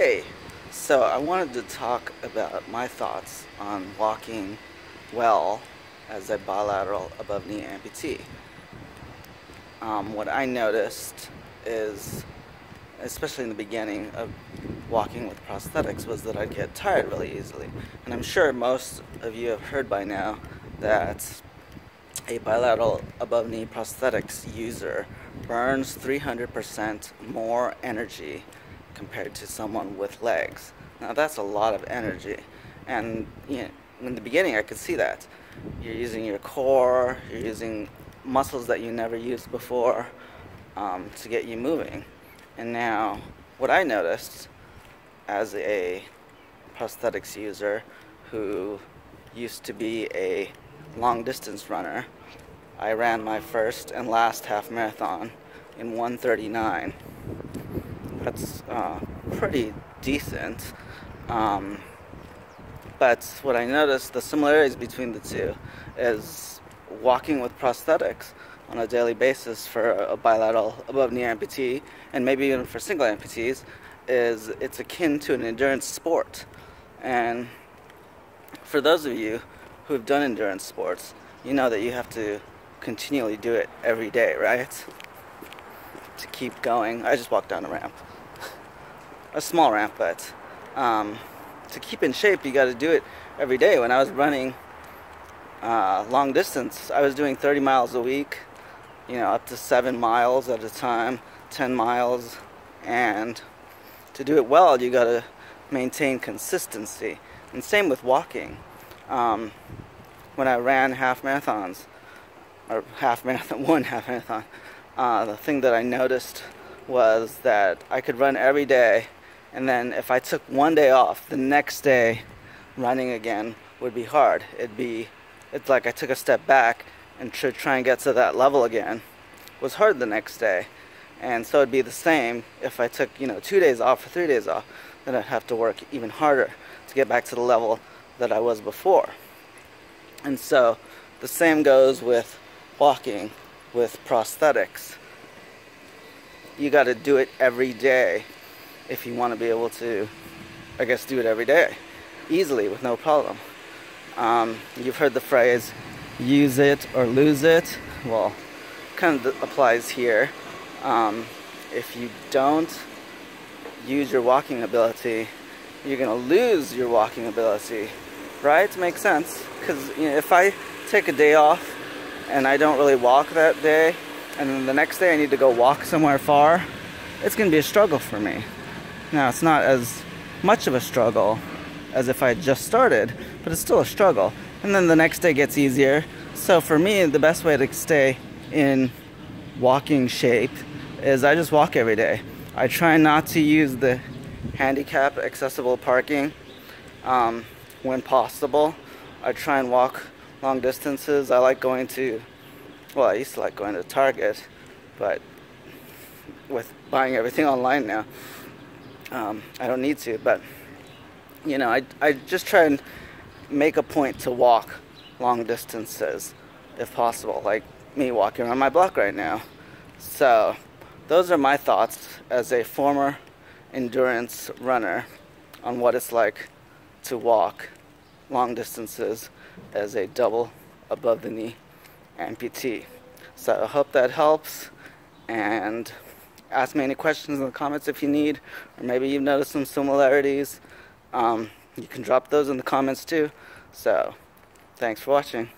Hey, so I wanted to talk about my thoughts on walking well as a bilateral above knee amputee. What I noticed is, especially in the beginning of walking with prosthetics, was that I'd get tired really easily. And I'm sure most of you have heard by now that a bilateral above knee prosthetics user burns 300% more energy compared to someone with legs. Now that's a lot of energy, and in the beginning I could see that. You're using your core, you're using muscles that you never used before to get you moving. And now what I noticed as a prosthetics user who used to be a long distance runner, I ran my first and last half marathon in 1:39. That's pretty decent. But what I noticed, the similarities between the two, is walking with prosthetics on a daily basis for a bilateral above knee amputee, and maybe even for single amputees, is it's akin to an endurance sport. And for those of you who have done endurance sports, you know that you have to continually do it every day, right? To keep going. I just walked down a ramp. A small ramp, but to keep in shape, you got to do it every day. When I was running long distance, I was doing 30 miles a week, up to 7 miles at a time, 10 miles. And to do it well, you got to maintain consistency. And same with walking. When I ran half marathons, or one half marathon, the thing that I noticed was that I could run every day, and then if I took one day off, the next day running again would be hard. It's like I took a step back, and to try and get to that level again was hard the next day. And so it'd be the same if I took 2 days off or 3 days off. Then I'd have to work even harder to get back to the level that I was before. And so the same goes with walking with prosthetics. You got to do it every day if you want to be able to, do it every day easily with no problem. You've heard the phrase, use it or lose it. Well, kind of applies here. If you don't use your walking ability, you're going to lose your walking ability, right? Makes sense. Because if I take a day off and I don't really walk that day, and then the next day I need to go walk somewhere far, it's going to be a struggle for me. Now, it's not as much of a struggle as if I had just started, but it's still a struggle. And then the next day gets easier. So for me, the best way to stay in walking shape is I just walk every day. I try not to use the handicap accessible parking when possible. I try and walk long distances. I like going to, I used to like going to Target, but with buying everything online now, I don't need to. But I just try and make a point to walk long distances if possible, like me walking around my block right now. So those are my thoughts as a former endurance runner on what it's like to walk long distances as a double above the knee amputee. So I hope that helps, and ask me any questions in the comments if you need, or maybe you've noticed some similarities. You can drop those in the comments too. So thanks for watching.